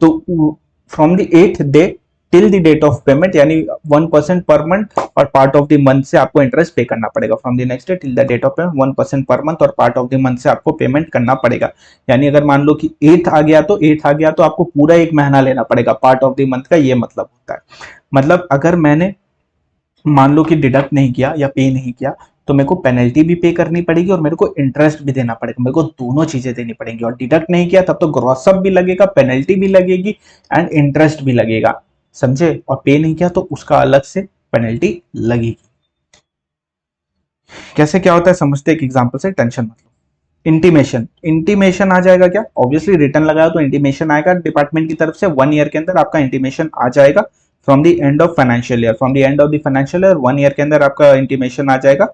तो from the 8th day till the date of payment, यानी 1% पर मंथ और पार्ट ऑफ द मंथ से आपको इंटरेस्ट पे करना पड़ेगा। From the next day till the date of payment 1% पर मंथ और पार्ट ऑफ द मंथ से आपको पेमेंट करना पड़ेगा। यानी अगर मान लो कि 8th आ गया तो 8th आ गया तो आपको पूरा एक महीना लेना पड़ेगा, पार्ट ऑफ द मंथ का ये मतलब होता है। मतलब अगर मैंने मान लो कि डिडक्ट नहीं किया या पे नहीं किया तो मेरे को पेनल्टी भी पे करनी पड़ेगी और मेरे को इंटरेस्ट भी देना पड़ेगा, मेरे को दोनों चीजें देनी पड़ेंगी। और डिडक्ट नहीं किया तब तो ग्रॉस अप भी लगेगा, पेनल्टी भी लगेगी एंड इंटरेस्ट भी लगेगा, समझे। और पे नहीं किया तो उसका अलग से पेनल्टी लगेगी। कैसे क्या होता है समझते एक एग्जांपल से, टेंशन मत लो। इंटीमेशन, इंटीमेशन आ जाएगा क्या, ऑब्वियसली रिटर्न लगाया तो इंटीमेशन आएगा डिपार्टमेंट की तरफ से, 1 ईयर के अंदर आपका इंटीमेशन आ जाएगा from the end of financial year, from the end of the financial year 1 year के अंदर आपका इंटीमेशन आ जाएगा।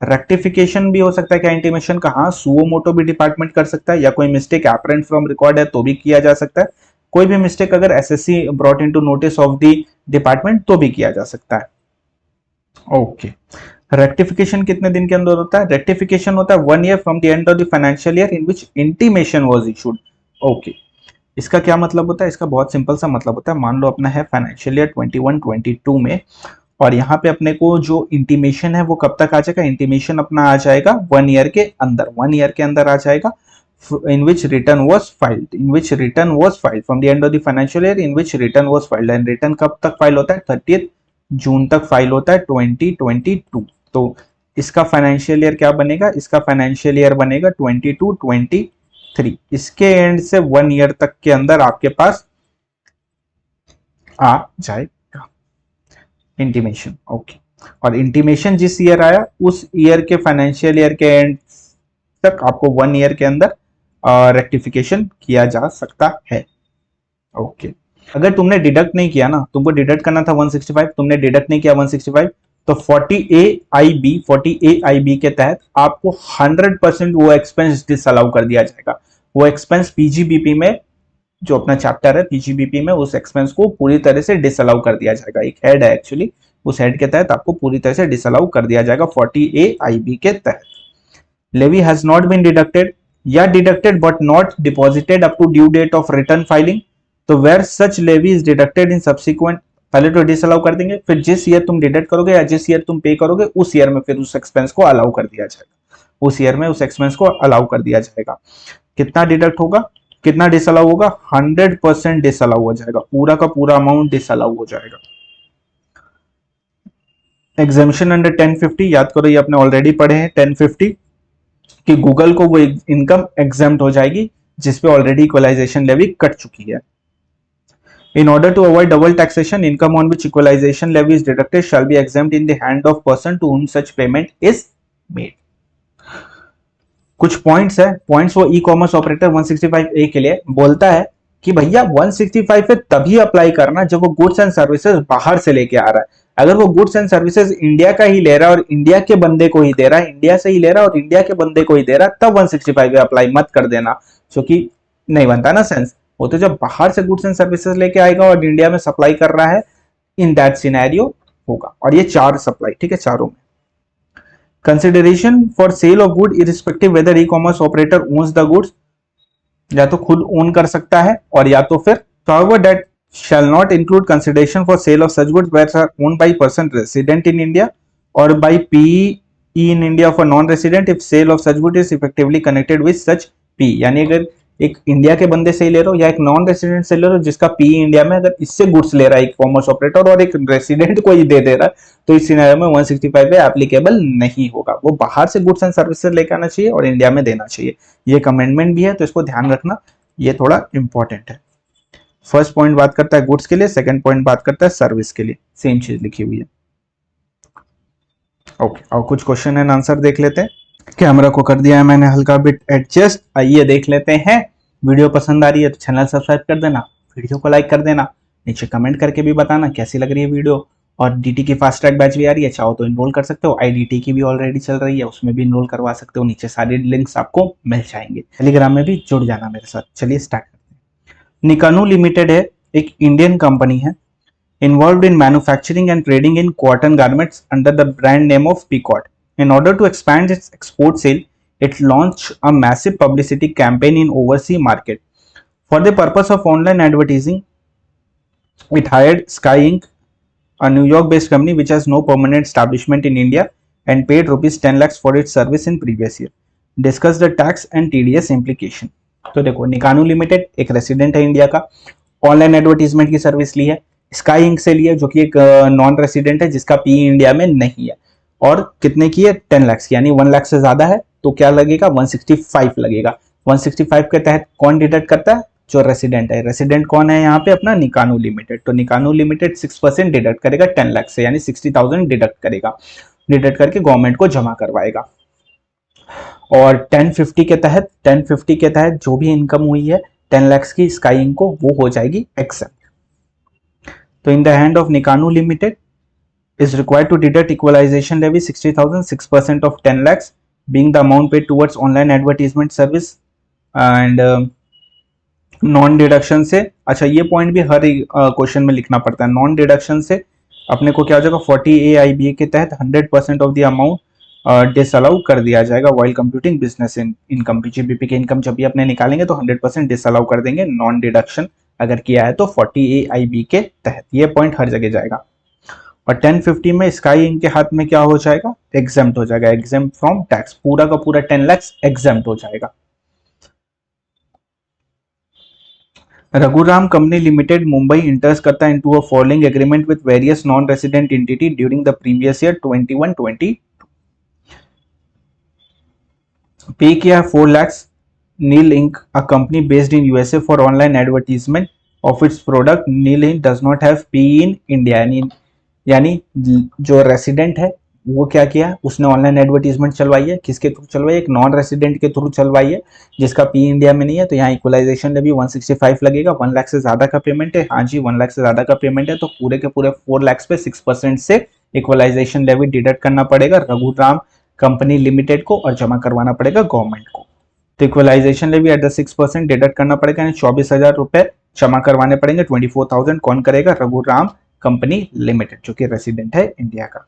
रेक्टिफिकेशन भी हो सकता है क्या इंटीमेशन का, हाँ, सुओ मोटो भी डिपार्टमेंट कर सकता है, या कोई मिस्टेक एपरेंट फ्रॉम रिकॉर्ड है तो भी किया जा सकता है। कोई भी मिस्टेक अगर SSC brought into notice of the department तो भी किया जा सकता है। ओके, रेक्टिफिकेशन कितने दिन के अंदर होता है, रेक्टिफिकेशन होता है 1 year from the end of the financial year in which intimation was issued. Okay, इसका क्या मतलब होता है, इसका बहुत सिंपल सा मतलब होता है, मान लो अपना है फाइनेंशियल ईयर 21-22 में, और यहाँ पे अपने को जो इंटीमेशन है वो कब तक आ जाएगा, इंटीमेशन अपना आ जाएगा 1 ईयर के अंदर, 1 ईयर के अंदर आ जाएगा, in which return was filed, in which return was filed from the end of the financial year in which return was filed, and return कब तक फाइल होता है, 30th जून तक फाइल होता है 2022। तो इसका फाइनेंशियल ईयर क्या बनेगा, इसका फाइनेंशियल ईयर बनेगा 22-23, 3 इसके एंड से 1 ईयर तक के अंदर आपके पास आ जाएगा इंटीमेशन। ओके, और इंटीमेशन जिस ईयर आया उस ईयर के फाइनेंशियल ईयर के एंड तक आपको 1 ईयर के अंदर रेक्टिफिकेशन किया जा सकता है। ओके, अगर तुमने डिडक्ट नहीं किया ना, तुमको डिडक्ट करना था 165, तुमने डिडक्ट नहीं किया 165, तो 40A के तहत आपको 100% वो एक्सपेंस डिसअलाउ कर दिया जाएगा। वो एक्सपेंस पीजीबीपी में जो अपना चैप्टर है पीजीबीपी में, उस एक्सपेंस को पूरी तरह से डिसअलाउ कर दिया जाएगा। एक हेड है एक्चुअली, उस हेड के तहत आपको पूरी तरह से डिसअलाउ कर दिया जाएगा 40A के तहत। Levy has not been deducted या deducted but not deposited up to due date of return filing, तो where such levy is deducted in subsequent, पहले तो डिसअलाउ कर देंगे, फिर जिस ईयर तुम डिडक्ट करोगे या जिस ईयर तुम पे करोगे उस ईयर में फिर उस एक्सपेंस को अलाउ कर दिया जाएगा, उस ईयर में उस एक्सपेंस को अलाउ कर दिया जाएगा। कितना डिडक्ट होगा, कितना डिसअलाउ होगा, 100% डिसअलाउ हो जाएगा, पूरा का पूरा अमाउंट डिसअलाउ हो जाएगा। एग्जामिशन अंडर 1050 याद करो, ये आपने ऑलरेडी पढ़े हैं 1050 कि गूगल को वो इनकम एग्जाम्प्ट हो जाएगी जिसपे ऑलरेडी इक्वलाइजेशन लेवी कट चुकी है। In order to avoid double taxation, income on which equalization levy is deducted shall be exempt in the hand of person to whom such payment is made. कुछ पॉइंट्स है, पॉइंट्स वो ई कॉमर्स ऑपरेटर 165A के लिए बोलता है कि भैया 165 पे तभी अप्लाई करना जब वो गुड्स एंड सर्विसेज बाहर से लेके आ रहा है। अगर वो गुड्स एंड सर्विसेज इंडिया का ही ले रहा है और इंडिया के बंदे को ही दे रहा है, इंडिया से ही ले रहा है और इंडिया के बंदे को ही दे रहा है, तब 165 पे अप्लाई मत कर देना, क्योंकि नहीं बनता ना सेंस। वो तो जब बाहर से गुड्स एंड सर्विसेज लेके आएगा और इंडिया में सप्लाई कर रहा है, इन दैट सिनेरियो होगा। और ये 4 सप्लाई, ठीक है, चारों में। Consideration for sale of good irrespective whether e commerce operator owns the goods, या तो खुद ओन कर सकता है और या तो फिर however that shall not include consideration for sale of such goods which are owned by person resident in India or by PE in India for non-resident if sale of such good is effectively connected with such PE। यानी अगर एक इंडिया के बंदे से ले रहे हो या एक नॉन रेसिडेंट से ले रहे हो जिसका पीई इंडिया में, अगर इससे गुड्स ले रहा है एक कॉमर्स ऑपरेटर और एक रेसिडेंट को ही दे रहा है, तो इस सिनेरियो में 165 पे एप्लीकेबल नहीं होगा। वो बाहर से गुड्स एंड सर्विसेज लेकर आना चाहिए और इंडिया में देना चाहिए। ये एक अमेंडमेंट भी है, तो इसको ध्यान रखना, ये थोड़ा इंपॉर्टेंट है। फर्स्ट पॉइंट बात करता है गुड्स के लिए, सेकंड पॉइंट बात करता है सर्विस के लिए, सेम चीज लिखी हुई है। ओके, और कुछ क्वेश्चन एंड आंसर देख लेते हैं। कैमरा को कर दिया है मैंने हल्का बिट एडजस्ट, आइए देख लेते हैं। वीडियो पसंद आ रही है तो चैनल सब्सक्राइब कर देना, वीडियो को लाइक कर देना, नीचे कमेंट करके भी बताना कैसी लग रही है वीडियो। और डीटी की फास्ट ट्रैक बैच भी आ रही है, चाहो तो इनरोल कर सकते हो। आईडीटी की भी ऑलरेडी चल रही है, उसमें भी इनरोल करवा सकते हो, नीचे सारे लिंक्स आपको मिल जाएंगे। टेलीग्राम में भी जुड़ जाना मेरे साथ। चलिए स्टार्ट करते हैं। निकानू लिमिटेड है, एक इंडियन कंपनी है, involved in manufacturing and trading in cotton garments under the brand name of Pequot. In order to expand its export sale, it launched a massive publicity campaign in overseas market. For the purpose of online advertising, it hired Sky Inc., a New York-based company which has no permanent establishment in India, and paid rupees 10 lakhs for its service in previous year. Discuss the tax and TDS implication. तो देखो, निकानू लिमिटेड एक रेसिडेंट है इंडिया का, ऑनलाइन एडवर्टीजमेंट की सर्विस ली है, स्काई इंक से लिया जो कि एक नॉन रेसिडेंट है जिसका पी इंडिया में नहीं है, और कितने की है, 10 लाख की, यानी 1 लाख से ज्यादा है तो क्या लगेगा, 165 लगेगा। 165 के तहत कौन डिडक्ट करता है, जो रेसिडेंट है। रेसिडेंट कौन है यहाँ पे, अपना निकानू लिमिटेड। तो निकानू लिमिटेड 6% डिडक्ट करेगा 10 लाख से, यानी 60,000 डिडक्ट करेगा, डिडक्ट करके गवर्नमेंट को जमा करवाएगा। और 1050 के तहत जो भी इनकम हुई है 10 लाख की स्काई इंक को, वो हो जाएगी एक्सेप्ट। तो in the hand of Nikanu Limited is required to deduct equalization levy 60,000, 6% of 10 lakhs being the amount paid towards online advertisement service and non deduction से। अच्छा, ये पॉइंट भी हर क्वेश्चन में लिखना पड़ता है। नॉन डिडक्शन से अपने को क्या हो जाएगा, 40A के तहत 100% ऑफ द अमाउंट डिसअलाउ कर दिया जाएगा while computing business income. PGBP के इनकम जब भी अपने निकालेंगे तो 100% डिसअलाउ कर देंगे नॉन डिडक्शन अगर किया है तो 40A के तहत। ये पॉइंट हर जगह जाएगा। और 1050 में स्काई इंक के हाथ में क्या हो जाएगा, एग्जेम्प्ट हो जाएगा, एग्जेम्प्ट फ्रॉम टैक्स, पूरा का पूरा 10 लाख एग्जेम्प्ट हो जाएगा। Raghuram company limited Mumbai enters करता है into a following agreement with various non resident entity during the previous year 21-22। Pay किया 4 lakh Neil Inc a company based in USA for online advertisement of its product Neil Inc does not have P in India, यानी जो रेसिडेंट है वो क्या किया, उसने ऑनलाइन एडवर्टीजमेंट चलवाई है, किसके थ्रू चलवाई है, एक नॉन रेसिडेंट के थ्रू चलवाई है जिसका पी इंडिया में नहीं है, तो यहाँ इक्वलाइजेशन लेवी 165 लगेगा। 1 लाख से ज्यादा का पेमेंट है, हाँ जी 1 लाख से ज्यादा का पेमेंट है, तो पूरे के पूरे 4 लाख पे 6% से इक्वलाइजेशन लेवी डिडक्ट करना पड़ेगा रघुराम कंपनी लिमिटेड को और जमा करवाना पड़ेगा गवर्नमेंट को। तो equalisation levy at the 6% deduct करना पड़ेगा, यानी 24,000 रुपए जमा करवाने पड़ेंगे। 24,000 कौन करेगा, रघुराम कंपनी लिमिटेड जो कि रेसिडेंट है इंडिया का।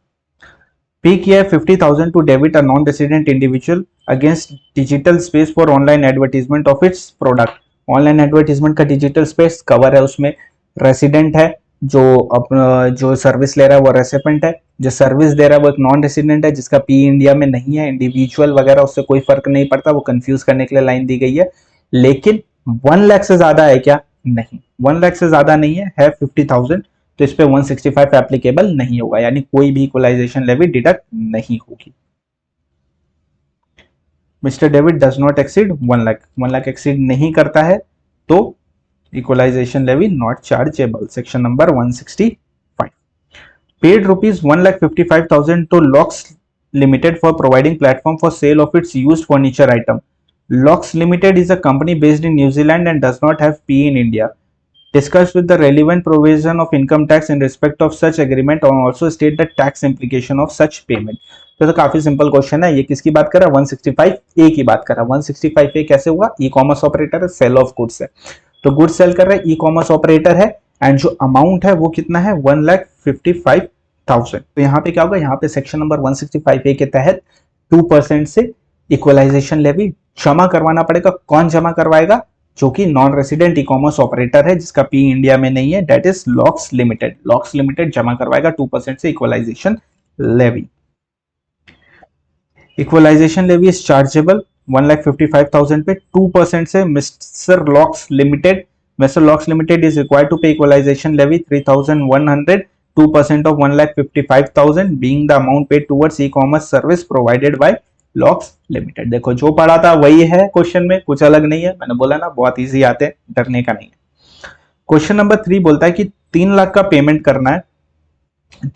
पे किया है 50,000 to debit a non resident individual against digital space for online advertisement of its product. Online advertisement का डिजिटल स्पेस कवर है, उसमें रेसिडेंट है, जो अपना जो सर्विस ले रहा है वो रेसिडेंट है, जो सर्विस दे रहा है वो एक नॉन रेसिडेंट है जिसका पी इंडिया में नहीं है। इंडिविजुअल वगैरह उससे कोई फर्क नहीं पड़ता, वो कंफ्यूज करने के लिए लाइन दी गई है। लेकिन 1 लाख से ज्यादा है क्या, नहीं 1 लाख से ज्यादा नहीं है 50,000, तो इस पे 165 एप्लीकेबल नहीं होगा, यानी कोई भी इक्वलाइजेशन लेवी डिडक्ट नहीं होगी। Mister David does not exceed 1 lakh, 1 lakh exceed नहीं करता है तो equalisation levy not chargeable. Section number 165। Paid rupees 1,55,000 to Lox limited for providing platform for sale of its used furniture item. Lox limited is a company based in New Zealand and does not have PE in India. Discuss with the relevant provision of income tax in respect of such agreement and also state the tax implication of such payment. तो काफी सिंपल क्वेश्चन है। ये किसकी बात कर रहा है, 165A की बात कर रहा है। 165A कैसे हुआ, ई कॉमर्स ऑपरेटर है, सेल ऑफ गुड्स है, तो गुड्स सेल कर रहा है, ई कॉमर्स ऑपरेटर है, एंड जो अमाउंट है वो कितना है 1,55,000। तो यहाँ पे क्या होगा, यहाँ पे सेक्शन नंबर 165A के तहत 2% से इक्वलाइजेशन लेवी जमा करवाना पड़ेगा। कौन जमा करवाएगा, जो कि non resident e commerce operator है जिसका पी इंडिया में नहीं है, that is Lox limited. Lox limited जमा करवाएगा 2% से equalisation levy. Equalisation levy is chargeable 1,55,000 पे 2% से Mister Lox limited is required to pay equalization levy 3,100, 2% of 1,55,000 being the amount paid towards e-commerce service provided by locks limited. देखो जो पढ़ा था वही है, क्वेश्चन में कुछ अलग नहीं है, मैंने बोला ना बहुत इजी आते हैं, डरने का नहीं है। क्वेश्चन नंबर 3 बोलता है कि 3 लाख का पेमेंट करना है,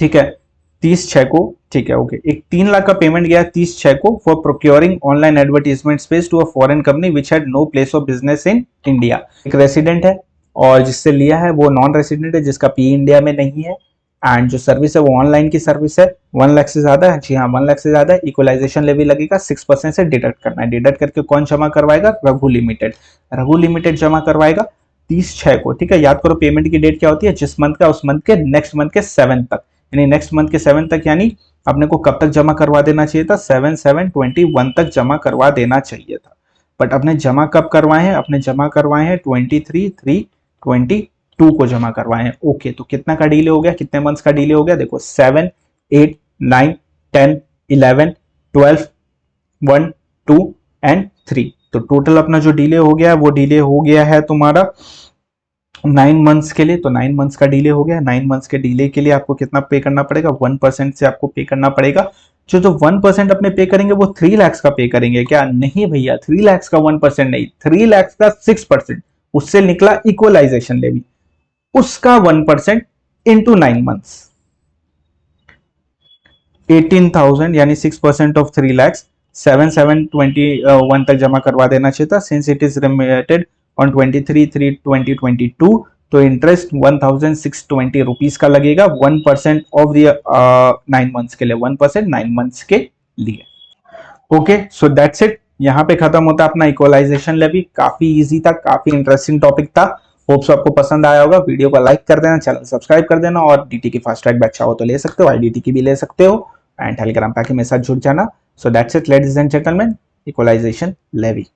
ठीक है 30/6 को, ठीक है ओके, एक 3 लाख का पेमेंट गया 30/6 को for procuring online advertisement space to a foreign company which had no place of business in India. एक रेसिडेंट है और जिससे लिया है वो नॉन रेसिडेंट है जिसका पी इंडिया में नहीं है, एंड जो सर्विस है वो ऑनलाइन की सर्विस है। 1 लाख से ज्यादा है, जी हाँ 1 लाख से ज्यादा है, इक्वलाइजेशन लेवी लगेगा, 6% से डिडक्ट करना है। डिडक्ट करके कौन जमा करवाएगा, रघु लिमिटेड। रघु लिमिटेड जमा करवाएगा 30/6 को, ठीक है। याद करो पेमेंट की डेट क्या होती है, जिस मंथ का उस मंथ के नेक्स्ट मंथ के 7 तक, यानी नेक्स्ट मंथ के 7 तक, यानी अपने को कब तक जमा करवा देना चाहिए था, 7/7/21 तक जमा करवा देना चाहिए था। बट अपने जमा कब करवाए हैं, अपने जमा करवाए हैं 23/3/22 को जमा करवाए हैं। ओके, तो कितना का डीले हो गया, कितने मंथ्स का डीले हो गया, देखो 7, 8, 9, 10, 11, 12, 1, 2 एंड 3। तो टोटल अपना जो डीले हो गया है वो डीले हो गया है तुम्हारा 9 मंथ्स के लिए। तो 9 मंथ्स का डीले हो गया। 9 मंथ्स के डीले के लिए आपको कितना पे करना पड़ेगा, 1% से आपको पे करना पड़ेगा। जो 1% अपने पे करेंगे वो 3 लाख का पे करेंगे क्या, नहीं भैया 3 लाख का 1% नहीं, 3 लाख का 6%, उससे निकला इक्वलाइजेशन लेवी, उसका 1% इंटू 9 मंथ्स 18,000, यानी 6% ऑफ 3 लाख 7/7/21 तक जमा करवा देना चाहिए था। सिंस इट इज रिमेटेड ऑन 23/3/2022, तो इंटरेस्ट 1,620 रुपीज का लगेगा 1% ऑफ द 9 मंथ्स के लिए, 1% 9 मंथ्स के लिए। Okay, so that's it. यहाँ पे खत्म होता है अपना इक्वलाइजेशन लेवी। काफी इजी था, काफी इंटरेस्टिंग टॉपिक था। होप्स आपको पसंद आया होगा। वीडियो को लाइक कर देना, चैनल सब्सक्राइब कर देना, और डीटी की फास्ट ट्रैक बैच चाहो तो ले सकते हो, आईडीटी की भी ले सकते हो, एंड टेलीग्राम पैक के मेरे साथ जुड़ जाना। So that's it ladies and gentleman, equalisation levy.